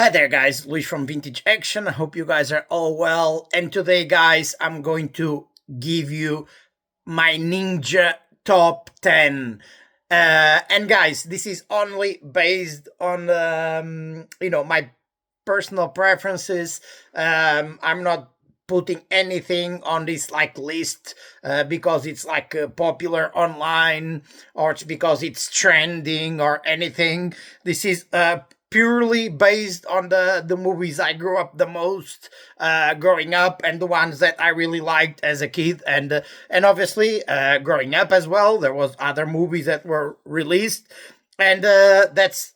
Hi there, guys. Luis from Vintage Action. I hope you guys are all well. And today, guys, I'm going to give you my Ninja Top 10. And guys, this is only based on my personal preferences. I'm not putting anything on this list because it's popular online, or it's because it's trending or anything. This is purely based on the movies I grew up the most growing up, and the ones that I really liked as a kid, and obviously growing up as well there was other movies that were released, and that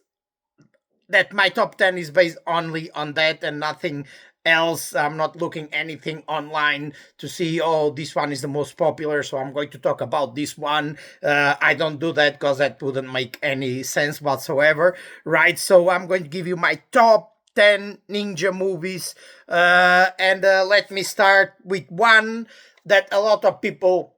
my top 10 is based only on that and nothing else. I'm not looking anything online to see, oh, this one is the most popular, so I'm going to talk about this one. I don't do that because that wouldn't make any sense whatsoever, right? So I'm going to give you my top 10 ninja movies, and let me start with one that a lot of people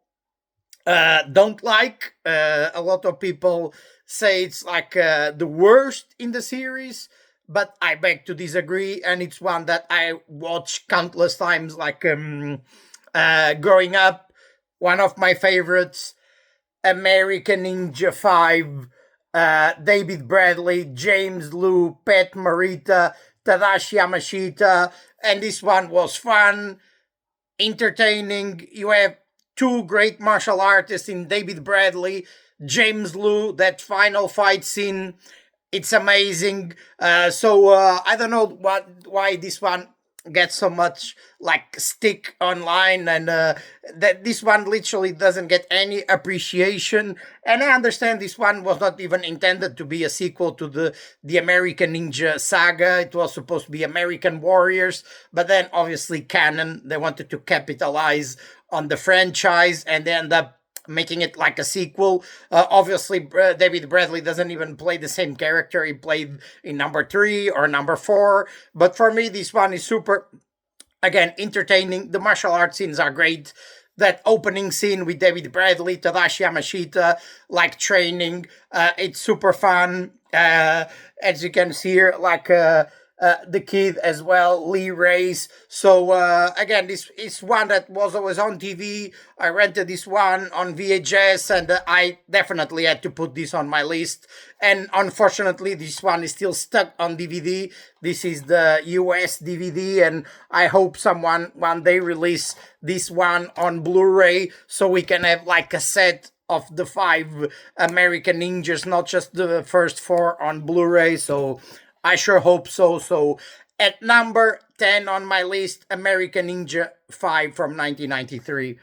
don't like. A lot of people say it's the worst in the series, but I beg to disagree, and it's one that I watched countless times, growing up. One of my favorites, American Ninja 5, David Bradley, James Liu, Pat Morita, Tadashi Yamashita, and this one was fun, entertaining. You have two great martial artists in David Bradley, James Liu. That final fight scene, it's amazing. So I don't know why this one gets so much stick online, and that this one literally doesn't get any appreciation. And I understand this one was not even intended to be a sequel to the American Ninja saga. It was supposed to be American Warriors, but then obviously canon, they wanted to capitalize on the franchise, and they end up making it like a sequel. Obviously, David Bradley doesn't even play the same character he played in number 3 or number 4. But for me, this one is super, again, entertaining. The martial arts scenes are great. That opening scene with David Bradley, Tadashi Yamashita, training, it's super fun. As you can see here, the kid as well, Lee Race. So again, this is one that was always on TV. I rented this one on VHS, and I definitely had to put this on my list. And unfortunately, this one is still stuck on DVD. This is the US DVD, and I hope someone one day release this one on Blu-ray so we can have a set of the 5 American Ninjas, not just the first 4 on Blu-ray. So I sure hope so. So at number 10 on my list, American Ninja 5 from 1993.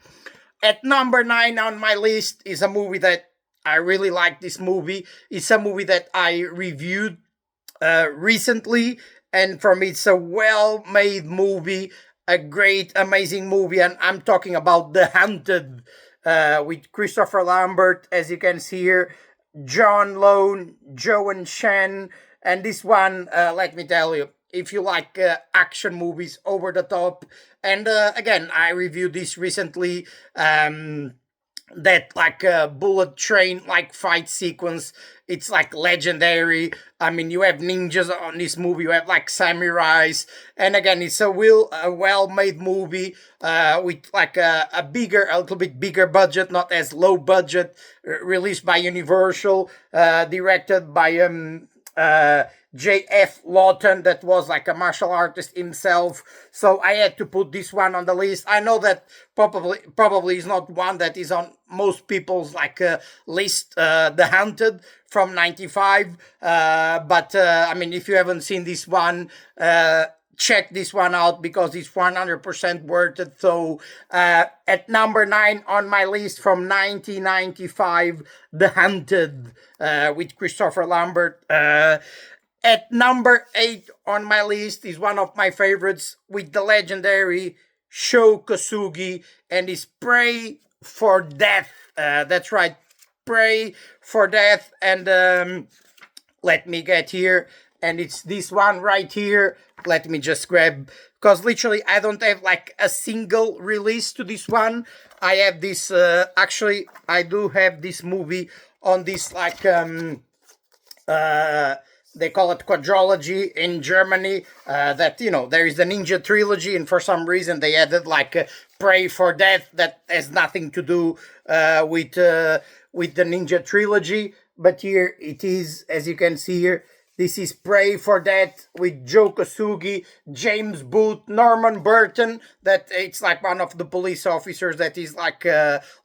At number 9 on my list is a movie that I really like. This movie. It's a movie that I reviewed recently, and for me it's a well-made movie, a great, amazing movie, and I'm talking about The Hunted, with Christopher Lambert, as you can see here, John Lone, Joan Shen. And this one, let me tell you, if you like action movies, over the top, and again, I reviewed this recently, that bullet train fight sequence, it's legendary. I mean, you have ninjas on this movie, you have samurais, and again, it's a well-made movie, with a little bit bigger budget, not as low budget, released by Universal, directed by J.F. Lawton, that was a martial artist himself. So I had to put this one on the list. I know that probably is not one that is on most people's list, The Hunted from 95. But I mean, if you haven't seen this one, check this one out because it's 100% worth it. So at number 9 on my list from 1995, The Hunted, with Christopher Lambert. At number 8 on my list is one of my favorites, with the legendary Sho Kosugi and his Pray for Death. That's right, Pray for Death. And let me get here, and it's this one right here. Let me just grab, because literally I don't have a single release to this one. I have this, actually I do have this movie on this they call it quadrology in Germany. That there is the Ninja trilogy, and for some reason they added like Pray for Death that has nothing to do with the Ninja trilogy. But here it is, as you can see here. This is Pray for Death with Joe Kosugi, James Booth, Norman Burton. That it's like one of the police officers that is like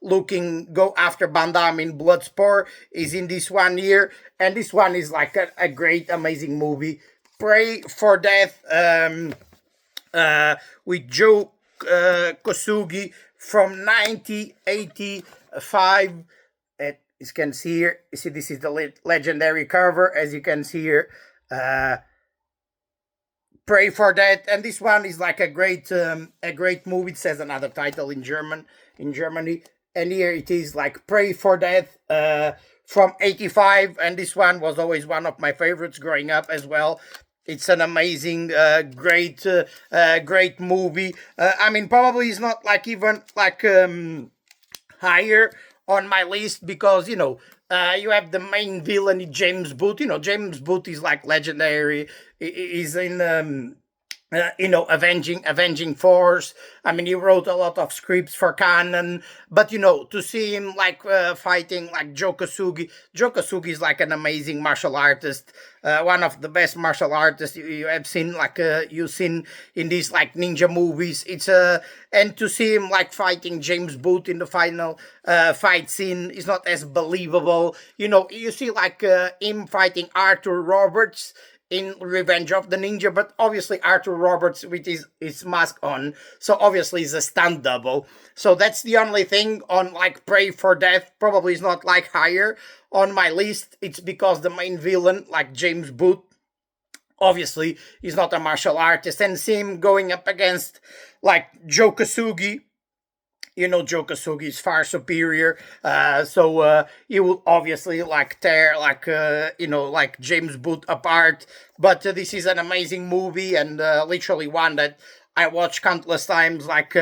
looking go after Van Damme in Bloodsport is in this one here, and this one is like a great, amazing movie. Pray for Death with Joe Kosugi from 1985. You can see here, you see this is the legendary cover, as you can see here. Pray for That, and this one is like a great movie. It says another title in Germany, and here it is like Pray for Death from 85, and this one was always one of my favorites growing up as well. It's an amazing, great movie. I mean, probably it's not like even like higher on my list because you have the main villain, James Booth. James Booth is like legendary. He's in Avenging Force. I mean, he wrote a lot of scripts for Canon, but to see him like fighting like Joe Kosugi. Joe Kosugi is like an amazing martial artist, one of the best martial artists you have seen, like you've seen in these like ninja movies. It's and to see him like fighting James Booth in the final fight scene is not as believable. You see like him fighting Arthur Roberts in Revenge of the Ninja, but obviously Arthur Roberts with his mask on, so obviously he's a stunt double. So that's the only thing on like Pray for Death. Probably is not like higher on my list. It's because the main villain, like James Booth, obviously he's not a martial artist, and see him going up against like Joe Kosugi. Joe Kosugi is far superior, so he will obviously like tear like like James Booth apart. But this is an amazing movie, and literally one that I watched countless times, like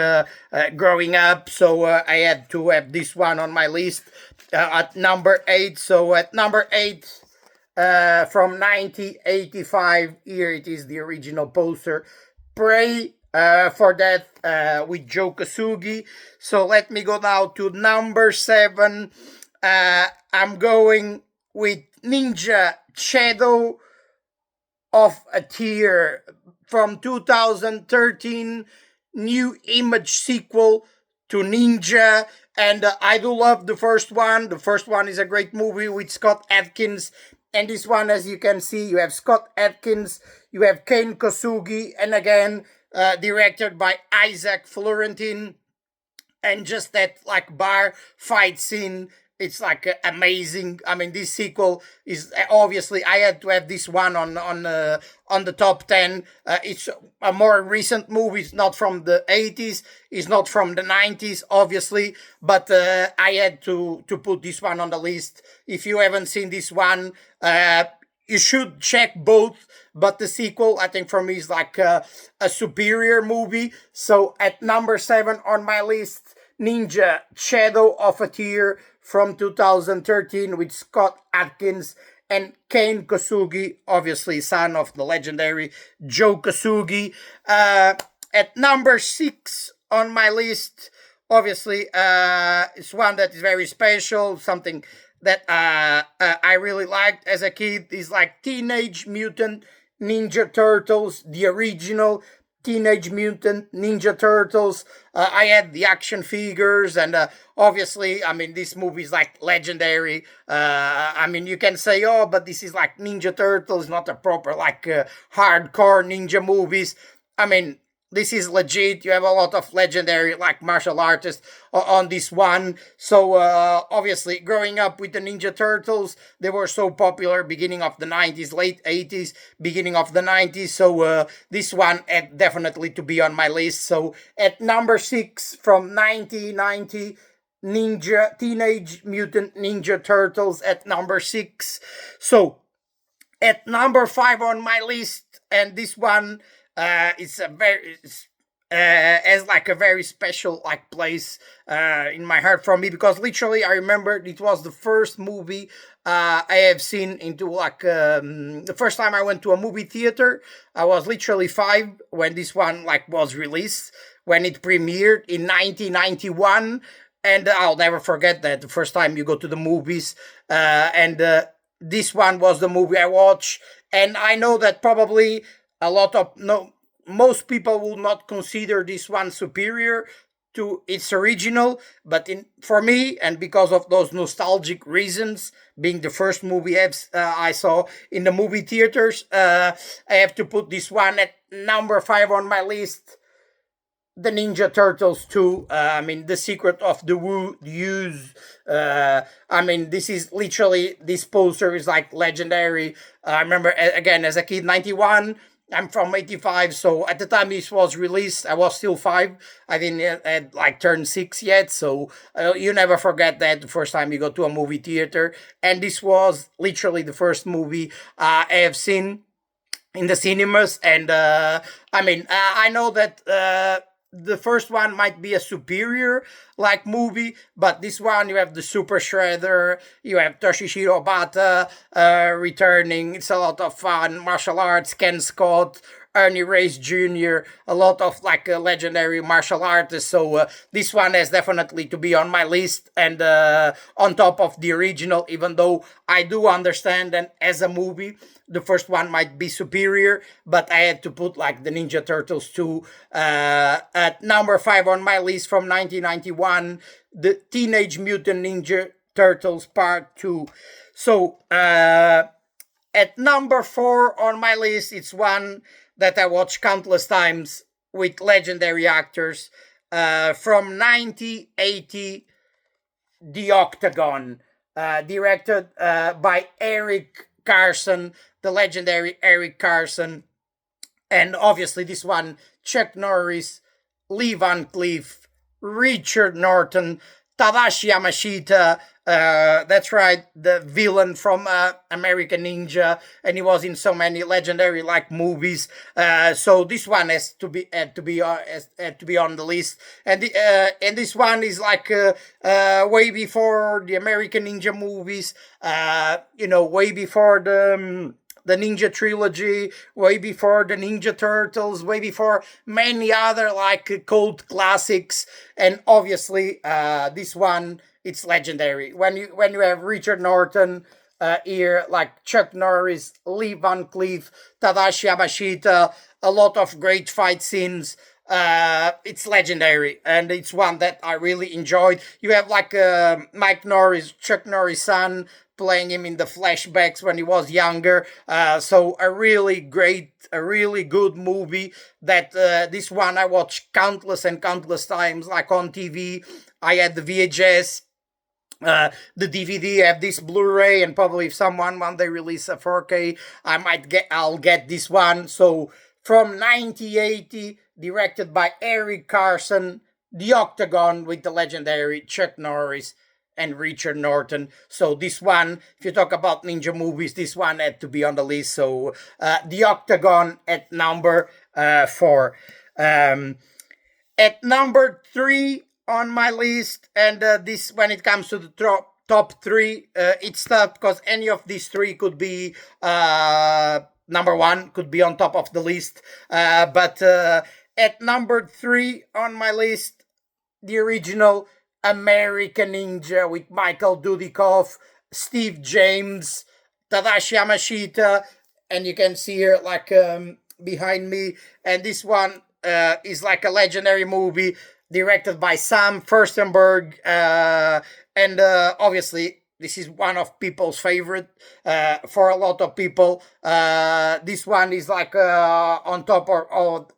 growing up. So I had to have this one on my list at number 8. So at number 8. From 1985, here it is, the original poster. Pray for That with Joe Kosugi. So let me go now to number 7. I'm going with Ninja Shadow of a Tear from 2013, new image sequel to Ninja. And I do love the first one. The first one is a great movie with Scott Adkins. And this one, as you can see, you have Scott Adkins, you have Ken Kosugi, and again, directed by Isaac Florentin. And just that like bar fight scene, it's like amazing. I mean, this sequel is obviously I had to have this one on the top 10. It's a more recent movie. It's not from the 80s. It's not from the 90s, obviously. But I had to put this one on the list. If you haven't seen this one, you should check both. But the sequel, I think, for me, is like a superior movie. So at number 7 on my list, Ninja Shadow of a Tear from 2013 with Scott Adkins and Ken Kosugi, obviously son of the legendary Joe Kosugi. At number 6 on my list, obviously, it's one that is very special, something that I really liked as a kid. Is like Teenage Mutant Ninja Turtles, the original Teenage Mutant Ninja Turtles. I had the action figures, and obviously, I mean, this movie is like legendary. I mean, you can say, oh, but this is like Ninja Turtles, not a proper like hardcore ninja movies. I mean, this is legit. You have a lot of legendary like martial artists on this one. So obviously, growing up with the Ninja Turtles, they were so popular beginning of the 90s, late 80s, beginning of the 90s. So this one had definitely to be on my list. So at number 6 from 1990, Teenage Mutant Ninja Turtles at number 6. So at number 5 on my list, and this one it's a very as like a very special like place in my heart for me, because literally I remember it was the first movie I have seen into like the first time I went to a movie theater. I was literally 5 when this one like was released, when it premiered in 1991, and I'll never forget that the first time you go to the movies, and this one was the movie I watched, and I know that probably a lot of no most people will not consider this one superior to its original, but for me, and because of those nostalgic reasons, being the first movie I saw in the movie theaters, I have to put this one at number 5 on my list. The Ninja Turtles 2. I mean, The Secret of the Use. I mean, this is literally, this poster is like legendary. I remember, again, as a kid, 91. I'm from 85, so at the time this was released, I was still 5. I didn't had like turned 6 yet, so you never forget that the first time you go to a movie theater. And this was literally the first movie I have seen in the cinemas. And I mean, I know that the first one might be a superior like movie, but this one you have the Super Shredder, you have Toshihiro Bata returning. It's a lot of fun. Martial arts, Ken Scott, Ernie Reyes Jr., a lot of like legendary martial artists. So this one has definitely to be on my list, and on top of the original, even though I do understand that as a movie the first one might be superior, but I had to put like the Ninja Turtles 2 at number 5 on my list from 1991, the Teenage Mutant Ninja Turtles Part 2. So at number 4 on my list, it's one that I watched countless times with legendary actors. From 1980, The Octagon, directed by Eric Carson, the legendary Eric Carson. And obviously this one, Chuck Norris, Lee Van Cleef, Richard Norton, Tadashi Yamashita, that's right, the villain from American Ninja, and he was in so many legendary like movies. So this one has to be on the list, and this one is like way before the American Ninja movies. Way before the Ninja Trilogy, way before the Ninja Turtles, way before many other like cult classics, and obviously this one, it's legendary. When you have Richard Norton here, like Chuck Norris, Lee Van Cleef, Tadashi Yamashita, a lot of great fight scenes. It's legendary, and it's one that I really enjoyed. You have like Mike Norris, Chuck Norris' son, playing him in the flashbacks when he was younger. So a really good movie that this one I watched countless and countless times, like on TV. I had the VHS, the DVD, I have this Blu-ray, and probably if someone one day release a 4K, I'll get this one. So from 1980, directed by Eric Carson, The Octagon with the legendary Chuck Norris and Richard Norton. So this one, if you talk about ninja movies, this one had to be on the list. So The Octagon at number 4. At number 3 on my list, and this, when it comes to the top 3, it's tough because any of these 3 could be number 1, could be on top of the list. But at number 3 on my list, the original American Ninja with Michael Dudikoff, Steve James, Tadashi Yamashita, and you can see here like behind me. And this one is like a legendary movie directed by Sam Furstenberg, and obviously this is one of people's favorite for a lot of people. This one is like on top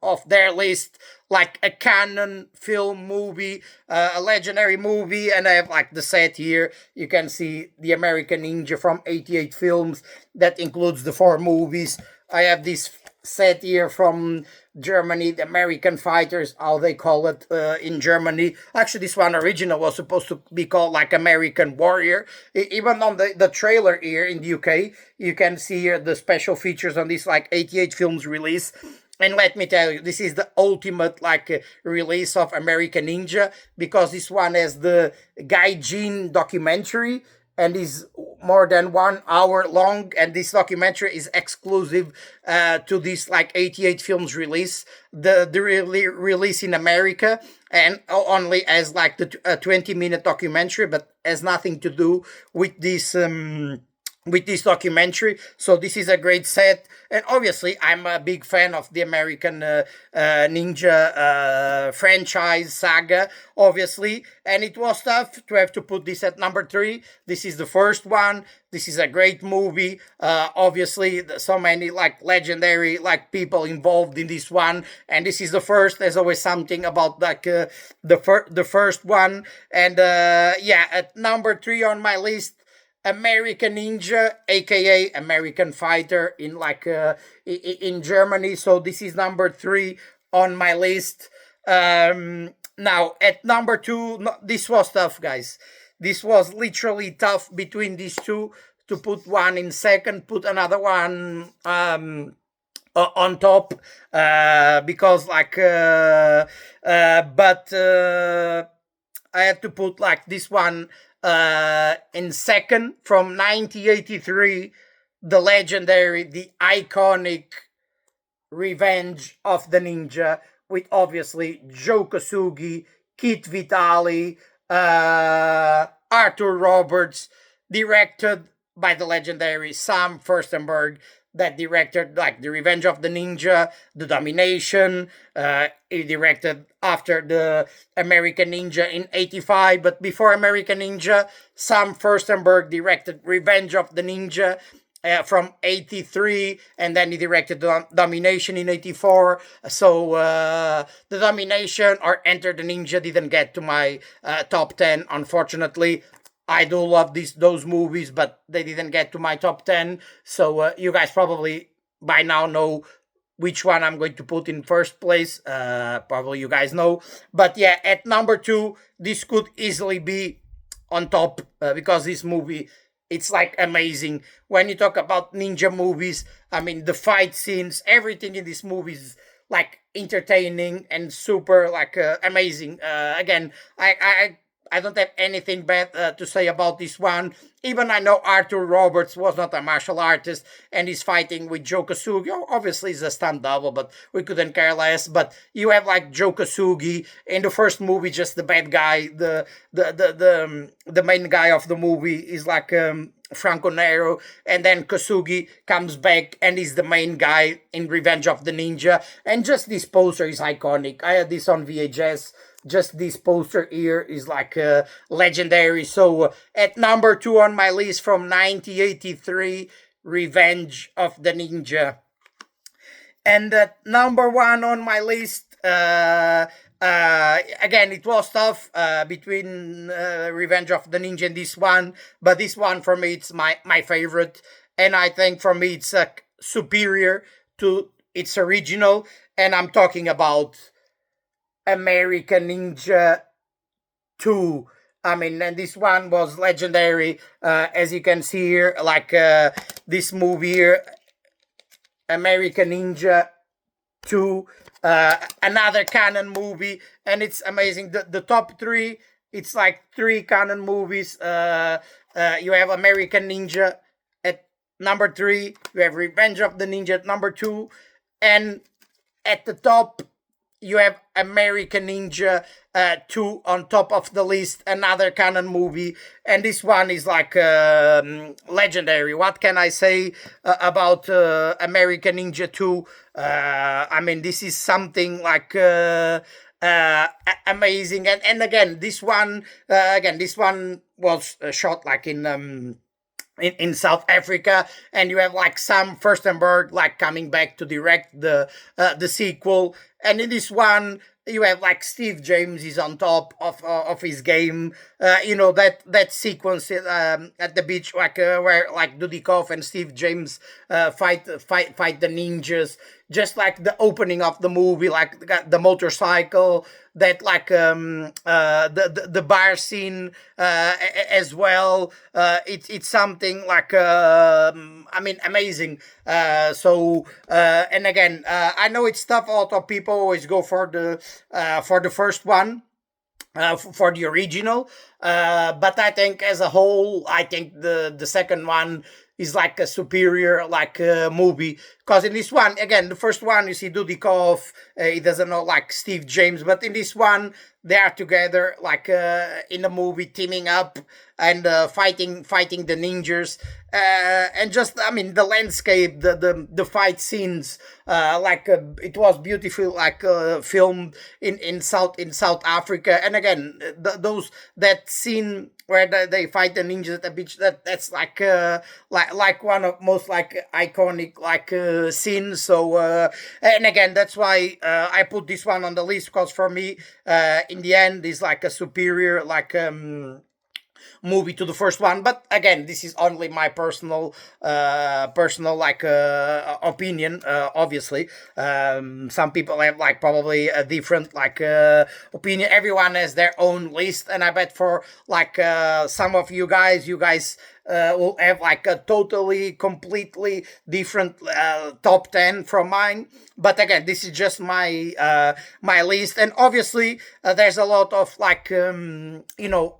of their list, like a canon film movie, a legendary movie. And I have like the set here. You can see the American Ninja from 88 films. That includes the 4 movies. I have this set here from Germany, the American Fighters, how they call it in Germany. Actually, this one original was supposed to be called like American Warrior. Even on the trailer here in the UK, you can see here the special features on this like 88 films release. And let me tell you, this is the ultimate like release of American Ninja, because this one has the Gaijin documentary, and is more than 1 hour long, and this documentary is exclusive to this like 88 films release, the release in America, and only as like the a 20-minute documentary, but has nothing to do with this documentary. So this is a great set, and obviously I'm a big fan of the American Ninja franchise saga, obviously, and it was tough to have to put this at number three. This is the first one. This is a great movie. Obviously, so many like legendary like people involved in this one, and this is the first. There's always something about like the first one, and yeah, at number three on my list, American Ninja, aka American Fighter in like in Germany. So this is number three on my list. Now at number two, no, this was tough, guys. This was literally tough between these two to put one in second, put another one on top, because like but I had to put like this one in second from 1983, the legendary, the iconic Revenge of the Ninja, with obviously Joe Kosugi, Kit Vitali, Arthur Roberts, directed by the legendary Sam Furstenberg, that directed like the Revenge of the Ninja, the Domination. He directed after the American Ninja in '85, but before American Ninja, Sam Furstenberg directed Revenge of the Ninja from '83, and then he directed Domination in '84. So the Domination or Enter the Ninja didn't get to my top 10, unfortunately. I do love those movies, but they didn't get to my top 10. So you guys probably by now know which one I'm going to put in first place. Probably you guys know. But yeah, at number two, this could easily be on top, because this movie, it's like amazing. When you talk about ninja movies, I mean, the fight scenes, everything in this movie is like entertaining and super like amazing. Again, I don't have anything bad to say about this one. Even I know Arthur Roberts was not a martial artist and he's fighting with Joe Kosugi. Obviously, he's a stunt double, but we couldn't care less. But you have like Joe Kosugi in the first movie, just the bad guy. The main guy of the movie is like Franco Nero, and then Kosugi comes back and he's the main guy in Revenge of the Ninja. And just this poster is iconic. I had this on VHS. Just this poster here is like legendary. So at number two on my list from 1983, Revenge of the Ninja. And at number one on my list, again, it was tough between Revenge of the Ninja and this one, but this one for me it's my favorite, and I think for me it's superior to its original, and I'm talking about American Ninja 2. I mean, and this one was legendary, as you can see here, like this movie here, American Ninja 2, another canon movie, and it's amazing. The top three, it's like three canon movies. You have American Ninja at number three, you have Revenge of the Ninja at number two, and at the top, you have American Ninja 2 on top of the list, another canon movie, and this one is like legendary. What can I say about American Ninja 2? I mean, this is something like amazing, and again, this one was shot like in South Africa, and you have like Sam Furstenberg like coming back to direct the sequel, and in this one you have like Steve James is on top of his game. You know that sequence at the beach, like where like Dudikoff and Steve James fight the ninjas. Just like the opening of the movie, like the motorcycle, that like the bar scene as well. It's something like I mean amazing. So and again, I know it's tough. A lot of people always go for the first one. for the original. But I think as a whole, I think the second one is like a superior like movie, because in this one again, the first one you see Dudikoff, he doesn't know like Steve James, but in this one they are together like in the movie teaming up and fighting the ninjas, and just I mean the landscape, the fight scenes, it was beautiful like filmed in South Africa. And again, those that scene where they fight the ninjas at the beach, that's like one of most like iconic like scenes. So and again, that's why I put this one on the list, because for me, in the end, is like a superior like movie to the first one. But again, this is only my personal like opinion. Obviously, some people have like probably a different like opinion. Everyone has their own list, and I bet for like some of you guys will have like a totally completely different top 10 from mine. But again, this is just my list, and obviously there's a lot of like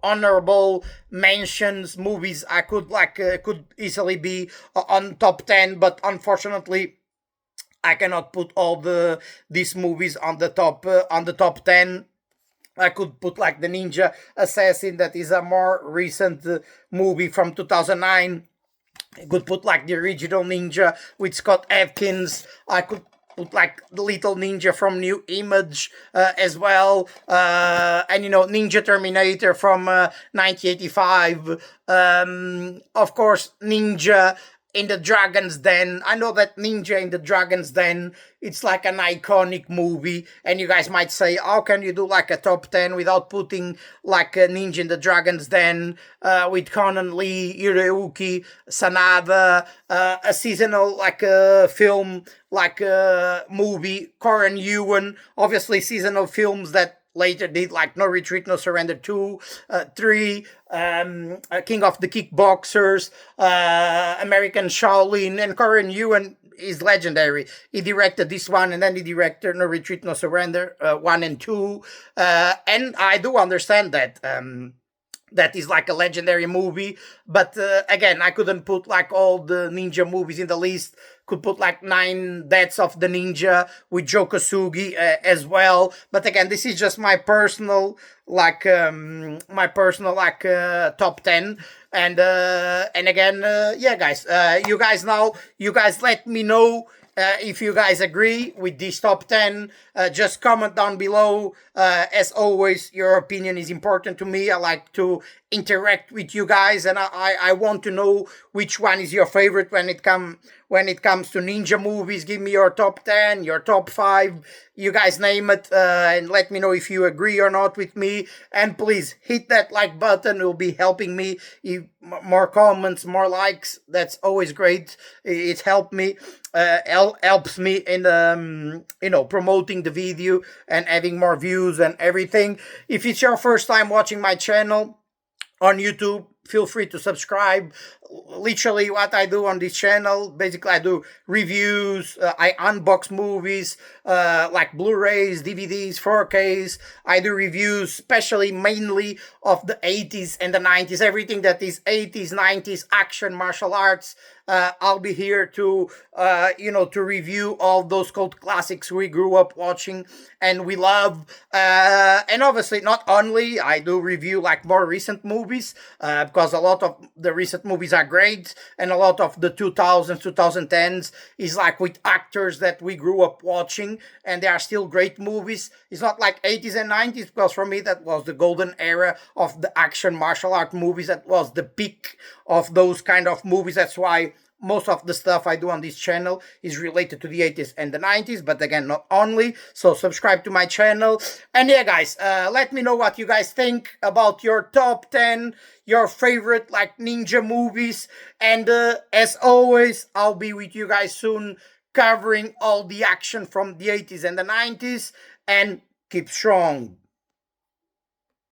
honorable mentions, movies I could like could easily be on top 10, but unfortunately I cannot put all these movies on the top 10. I could put like the Ninja Assassin, that is a more recent movie from 2009. I could put like the original Ninja with Scott Adkins. I could put like the Little Ninja from New Image as well, and Ninja Terminator from 1985. Of course, Ninja in the Dragon's Den. I know that Ninja in the Dragon's Den, it's like an iconic movie, and you guys might say, how can you do like a top 10 without putting like a Ninja in the Dragon's Den with Conan Lee, Hiroyuki Sanada, a seasonal like a film, like a movie, Corin Ewan, obviously seasonal films that later did like No Retreat, No Surrender 2, 3, King of the Kickboxers, American Shaolin, and Corin Ewan is legendary. He directed this one, and then he directed No Retreat, No Surrender 1 and 2. And I do understand that. That is like a legendary movie, but again, I couldn't put like all the ninja movies in the list. Could put like Nine Deaths of the Ninja with Joe Kosugi as well. But again, this is just my personal like top 10. And again, yeah, guys, you guys let me know if you guys agree with this top 10. Just comment down below. As always, your opinion is important to me. I like to interact with you guys, and I want to know which one is your favorite when it comes to ninja movies. Give me your top 10, your top 5, you guys name it, and let me know if you agree or not with me. And please hit that like button, it will be helping me. More comments, more likes, that's always great. It helped me, helps me in promoting the video and having more views and everything. If it's your first time watching my channel on YouTube, feel free to subscribe. Literally what I do on this channel, basically I do reviews, I unbox movies, like Blu-rays, DVDs, 4Ks. I do reviews, especially mainly of the 80s and the 90s, everything that is 80s, 90s action, martial arts. I'll be here to to review all those cult classics we grew up watching and we love. And obviously, not only I do review like more recent movies, because a lot of the recent movies are great, and a lot of the 2000s, 2010s is like with actors that we grew up watching, and they are still great movies. It's not like 80s and 90s, because for me that was the golden era of the action martial art movies. That was the peak of those kind of movies. That's why most of the stuff I do on this channel is related to the 80s and the 90s, but again, not only. So subscribe to my channel. And yeah, guys, let me know what you guys think about your top 10, your favorite like ninja movies. And as always, I'll be with you guys soon, covering all the action from the 80s and the 90s. And keep strong.